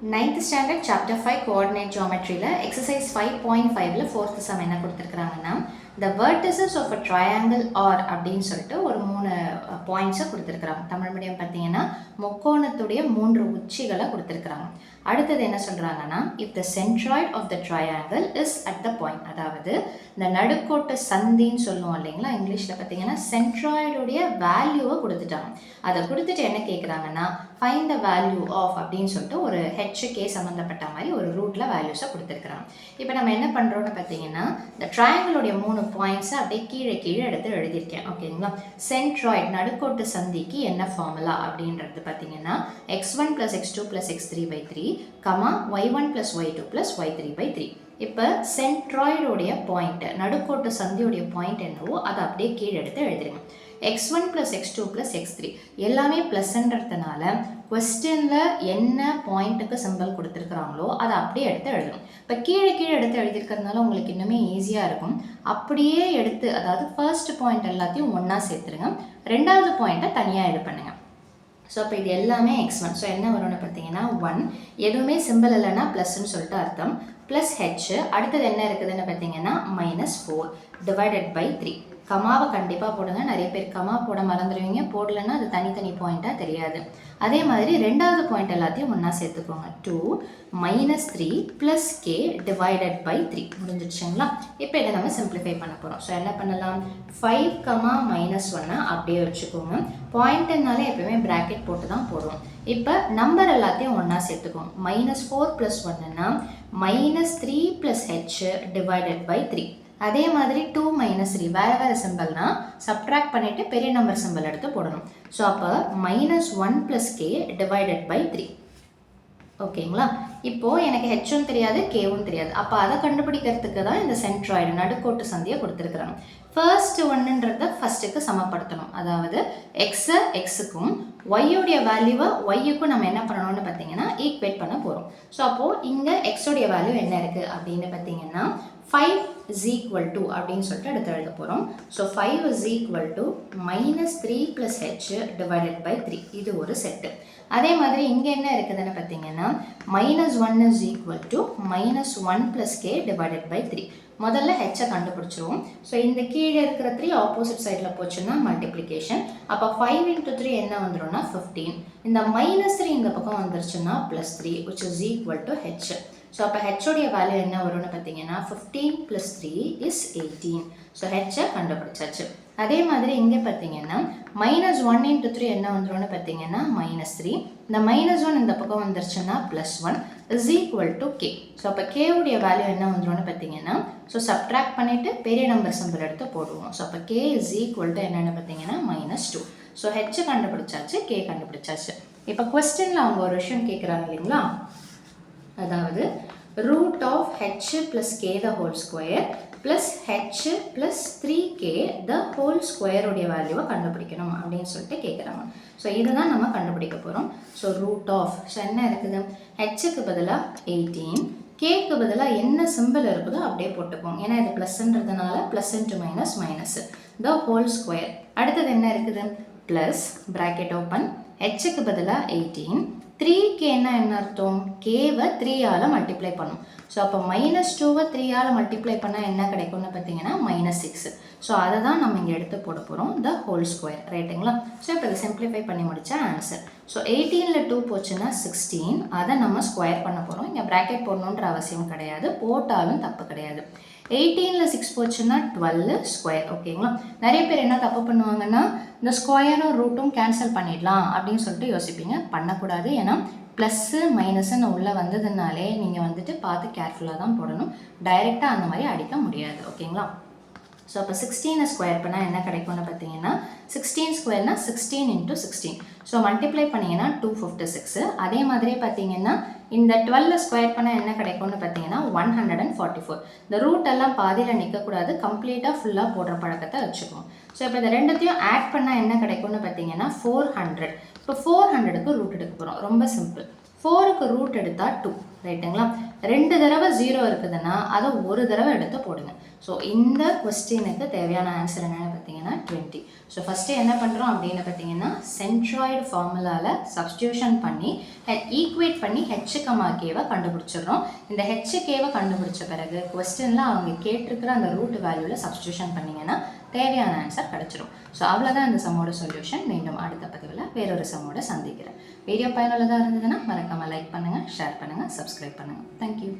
9th standard chapter 5 coordinate geometry la exercise 5.5 la fourth sum என்ன கொடுத்திருக்காங்கன்னா the vertices of a triangle are அப்படினு சொல்லிட்டு ஒரு மூணு points கொடுத்திருக்காங்க. தமிழ் மீடியம் பார்த்தீங்கன்னா முக்கோணத்துடைய மூன்று உச்சிகளை கொடுத்திருக்காங்க. அடுத்தது என்ன சொல்றாங்கன்னா if the centroid of the triangle is at the point, அதாவது இந்த நடுக்கோட்டு சந்தின்னு சொல்லுவோம் இல்லைங்களா, இங்கிலீஷ்ல பார்த்தீங்கன்னா centroid உடைய வேல்யூவை கொடுத்துட்டாங்க. அதை கொடுத்துட்டு என்ன கேட்குறாங்கன்னா find the value of அப்படின்னு சொல்லிட்டு ஒரு HK சம்மந்தப்பட்ட மாதிரி ஒரு ரூட்ல வேல்யூஸை கொடுத்துருக்குறாங்க. இப்போ நம்ம என்ன பண்ணுறோம்னு பார்த்தீங்கன்னா இந்த ட்ரையாங்கிளுடைய மூணு பாயிண்ட்ஸை அப்படியே கீழே கீழே எடுத்து எழுதியிருக்கேன். ஓகேங்களா, சென்ட்ராய்ட் நடுக்கோட்டு சந்திக்கு என்ன ஃபார்முலா அப்படின்றது பார்த்தீங்கன்னா x1 + x2 + x3/3 y1 + y2 + y3/3. இப்போ சென்ட்ராய்டுடைய பாயிண்ட் நடுக்கோட்டு சந்தியுடைய பாயிண்ட் என்னவோ அதை அப்படியே கீழே எடுத்து எழுதிருங்க. x1 + x2 + x3 எல்லாமே ப்ளஸ்ன்றதுனால கொஸ்டினில் என்ன பாயிண்ட்டுக்கு சிம்பிள் கொடுத்துருக்குறாங்களோ அதை அப்படியே எடுத்து எழுதணும். இப்போ கீழே கீழே எடுத்து எழுதியிருக்கிறதுனால உங்களுக்கு இன்னுமே ஈஸியாக இருக்கும். அப்படியே எடுத்து அதாவது ஃபர்ஸ்ட் பாயிண்ட் எல்லாத்தையும் ஒன்றா சேர்த்துருங்க, ரெண்டாவது பாயிண்ட்டை தனியாக இது பண்ணுங்கள். ஸோ இப்போ இது எல்லாமே x1. ஸோ என்ன வரும்னு பார்த்தீங்கன்னா 1, எதுவுமே சிம்பிள் இல்லைன்னா ப்ளஸ்ன்னு சொல்லிட்டு அர்த்தம், ப்ளஸ் h. அடுத்தது என்ன இருக்குதுன்னு பார்த்தீங்கன்னா -4 / 3. கமாவை கண்டிப்பாக போடுங்க. நிறைய பேர் கமா போட மறந்துடுவீங்க, போடலைன்னா அது தனித்தனி பாயிண்ட்டாக தெரியாது. அதே மாதிரி ரெண்டாவது பாயிண்ட் எல்லாத்தையும் ஒன்றா சேர்த்துக்கோங்க. 2 -3 + k / 3 முடிஞ்சிடுச்சுங்களா. இப்போ இதை நம்ம சிம்பிளிஃபை பண்ண போகிறோம். ஸோ என்ன பண்ணலாம், 5, -1 அப்படியே வச்சுக்கோங்க. பாயிண்ட்னாலே எப்பவுமே ப்ராக்கெட் போட்டு தான் போடுவோம். இப்போ நம்பர் எல்லாத்தையும் ஒன்றா சேர்த்துக்கோங்க. -4 + 1ன்னா -3 + h / 3. அதே மாதிரி 2 - 3 வேறு வேறு சிம்பிள்னா சப்ட்ராக்ட் பண்ணிவிட்டு பெரிய நம்பர் சிம்பிள் எடுத்து போடணும். ஸோ அப்போ -1 + k / 3. ஓகேங்களா, இப்போது எனக்கு ஹெச்சும் தெரியாது கேவும் தெரியாது. அப்போ அதை கண்டுபிடிக்கிறதுக்கு தான் இந்த சென்ட்ராய்டு நடுக்கோட்டு சந்தியை கொடுத்துருக்குறாங்க. ஃபர்ஸ்ட் ஒன்றுன்றத ஃபஸ்ட்டுக்கு சமப்படுத்தணும். அதாவது எக்ஸை எக்ஸுக்கும் ஒய்யோடைய வேல்யூவை ஒய்யுக்கும் நம்ம என்ன பண்ணணும்னு பார்த்தீங்கன்னா ஈக்குவேட் பண்ண போகிறோம். ஸோ அப்போது இங்கே எக்ஸோடைய வேல்யூ என்ன இருக்குது அப்படின்னு பார்த்தீங்கன்னா 5 = அப்படின்னு சொல்லிட்டு எடுத்து எழுத போகிறோம். So 5 = -3 + h / 3. இது ஒரு செட்டு. அதே மாதிரி இங்கே என்ன இருக்குதுன்னு பார்த்தீங்கன்னா -1 = -1 + k / 3. முதல்ல ஹெச்சை கண்டுபிடிச்சிருவோம். ஸோ இந்த கீழே இருக்கிற 3 ஆப்போசிட் சைடில் போச்சுன்னா மல்டிப்ளிகேஷன். அப்போ 5 × 3 என்ன வந்துடும்னா 15. இந்த -3 இந்த பக்கம் வந்துருச்சுன்னா +3 which is equal to h. So அப்போ ஹெச்சோடைய வேல்யூ என்ன வரும்னு பார்த்தீங்கன்னா 15 + 3 is 18. ஸோ ஹெச்சை கண்டுபிடிச்சாச்சு. அதே மாதிரி இங்கே பார்த்தீங்கன்னா -1 × 3 என்ன வந்துடும்னு பார்த்தீங்கன்னா -3. இந்த -1 இந்த பக்கம் வந்துருச்சுன்னா +1 is equal to k. So அப்போ கேவுடைய வேல்யூ என்ன வந்துடும்னு பார்த்தீங்கன்னா ஸோ சப்ட்ராக்ட் பண்ணிவிட்டு பெரிய நம்பர் சிம்பிள் எடுத்து போடுவோம். ஸோ அப்போ k is equal to என்னென்னு பார்த்தீங்கன்னா -2. ஸோ ஹெச்சை கண்டுபிடிச்சாச்சு, கே கண்டுபிடிச்சாச்சு. இப்போ கொஸ்டினில் அவங்க ஒரு விஷயம் கேட்குறாங்க இல்லைங்களா, அதாவது √h + k the whole square + h + 3k the whole square உடைய வேல்யூவை கண்டுபிடிக்கணும் அப்படின்னு சொல்லிட்டு கேட்குறாங்க. ஸோ இதுதான் நம்ம கண்டுபிடிக்க போகிறோம். ஸோ ஸோ என்ன இருக்குது, ஹெச்சுக்கு பதிலாக 18, கேக்கு பதிலாக என்ன சிம்பிள் இருக்குதோ அப்படியே போட்டுப்போம். ஏன்னா இது ப்ளஸ்ன்றதுனால +× the whole square. அடுத்தது என்ன இருக்குது, ப்ளஸ் ப்ராக்கெட் ஓப்பன், ஹெச்சுக்கு பதிலாக 18, 3kன்னா என்ன அர்த்தம், கேவை 3ஆல் மல்டிப்ளை பண்ணும். ஸோ அப்போ -2வை 3ஆல் மல்டிப்ளை பண்ணால் என்ன கிடைக்கும்னு பார்த்தீங்கன்னா -6. ஸோ அதை தான் நம்ம இங்கே எடுத்து போட போகிறோம், த ஹோல் ஸ்கொயர், ரைட்டுங்களா. ஸோ இப்போ இதை சிம்பிளிஃபை பண்ணி முடித்தா ஆன்சர். ஸோ 18ல் 2 போச்சுன்னா 16, அதை நம்ம ஸ்கொயர் பண்ண போகிறோம். இங்கே ப்ராக்கெட் போடணுன்ற அவசியம் கிடையாது, போட்டாலும் தப்பு கிடையாது. 18ல் 6 போச்சுன்னா 12 ஸ்கொயர். ஓகேங்களா, நிறைய பேர் என்ன தப்பு பண்ணுவாங்கன்னா இந்த ஸ்கொயரும் ரூட்டும் கேன்சல் பண்ணிடலாம் அப்படின்னு சொல்லிட்டு யோசிப்பீங்க. பண்ணக்கூடாது. ஏன்னா ப்ளஸ்ஸு மைனஸ்ன்னு உள்ளே வந்ததுனாலே நீங்கள் வந்துட்டு பார்த்து கேர்ஃபுல்லாக தான் போடணும். டைரெக்டாக அந்த மாதிரி அடிக்க முடியாது. ஓகேங்களா. ஸோ அப்போ 16 ஸ்கொயர் பண்ணால் என்ன கிடைக்கும்னு பார்த்தீங்கன்னா 16 ஸ்கொயர்னா 16 × 16. ஸோ மல்டிப்ளை பண்ணிங்கன்னா 256. அதே மாதிரி பார்த்தீங்கன்னா இந்த 12 ஸ்கொயர் பண்ணால் என்ன கிடைக்கும்னு பார்த்தீங்கன்னா 144. இந்த ரூட் எல்லாம் பாதியில் நிற்கக்கூடாது, கம்ப்ளீட்டாக ஃபுல்லாக போடுற பழக்கத்தை வச்சுக்கோங்க. ஸோ இப்போ இந்த ரெண்டுத்தையும் ஆட் பண்ணால் என்ன கிடைக்கும்னு பார்த்தீங்கன்னா 400. இப்போ 400க்கு ரூட் எடுக்க போகிறோம். ரொம்ப சிம்பிள். 4க்கு ரூட் எடுத்தால் 2, ரைட்டுங்களா. 2 தடவை 0 இருக்குதுன்னா அதை ஒரு தடவை எடுத்து போடுங்க. ஸோ இந்த கொஸ்டினுக்கு தேவையான ஆன்சர் என்னென்னு பார்த்தீங்கன்னா 20. ஸோ ஃபஸ்ட்டு என்ன பண்ணுறோம் அப்படின்னு பார்த்தீங்கன்னா சென்ட்ராய்டு ஃபார்முலாவில் சப்ஸ்டியூஷன் பண்ணி ஈக்குவேட் பண்ணி ஹெச்கேவை கண்டுபிடிச்சிடுறோம். இந்த ஹெச்கேவை கண்டுபிடிச்ச பிறகு கொஸ்டினில் அவங்க கேட்டிருக்கிற அந்த ரூட் வேல்யூவில் சப்ஸ்டியூஷன் பண்ணிங்கன்னா தேவையான ஆன்சர் கிடச்சிரும். ஸோ அவ்வளோதான் இந்த சம்மோட சொல்யூஷன். மீண்டும் அடுத்த பதிவில் வேறொரு சம்மோட சந்திக்கிறேன். வீடியோ பயனுள்ளதாக இருந்ததுன்னா மறக்காமல் லைக் பண்ணுங்கள், ஷேர் பண்ணுங்கள், சப்ஸ்கிரைப் பண்ணுங்கள். தேங்க்யூ.